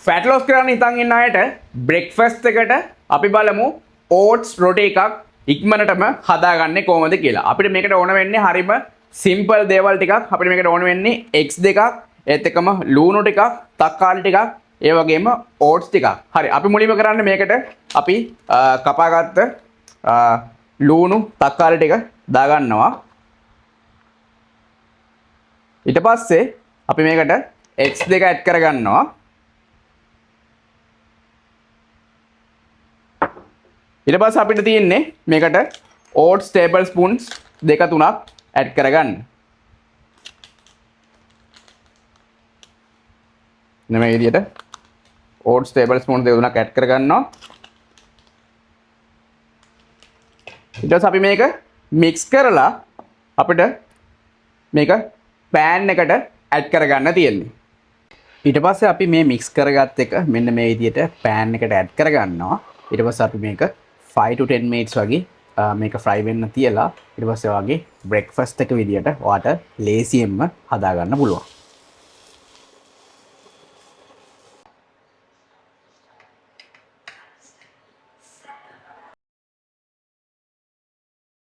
Fat Los කරන්න හිතන් ඉන්න අයට බ්‍රෙක්ෆාස්ට් එකට අපි බලමු ඕට්ස් රොටි එකක් ඉක්මනටම හදාගන්නේ කොහොමද කියලා. අපිට මේකට ඕන වෙන්නේ හරිම සිම්පල් දේවල් ටිකක්. අපිට මේකට ඕන වෙන්නේ eggs දෙකක්, ඒත් එක්කම ලුණු ටිකක්, තක්කාලි ටිකක්, ඒ වගේම ඕට්ස් ටිකක්. හරි. අපි මුලින්ම කරන්නේ මේකට අපි කපාගත්ත ලුණු තක්කාලි ටික දාගන්නවා. ඊට පස්සේ අපි මේකට eggs දෙක ඇඩ් කරගන්නවා. ඊට පස්සේ අපිට තියෙන්නේ මේකට oats tablespoons දෙක තුනක් ඇඩ් කරගන්න. මේ විදිහට oats tablespoons දෙක තුනක් ඇඩ් කරගන්නවා. ඊට පස්සේ අපි මේක mix කරලා අපිට මේක pan එකට ඇඩ් කරගන්න තියෙන්නේ. ඊට පස්සේ අපි මේ mix කරගත්ත එක මෙන්න මේ විදිහට pan එකට ඇඩ් කරගන්නවා. ඊට පස්සේ අපි මේක 5 to 10 minutes වගේ මේක fry වෙන්න තියලා ඊට පස්සේ වගේ breakfast එක විදියට ඔයාට ලේසියෙන්ම හදා ගන්න පුළුවන්.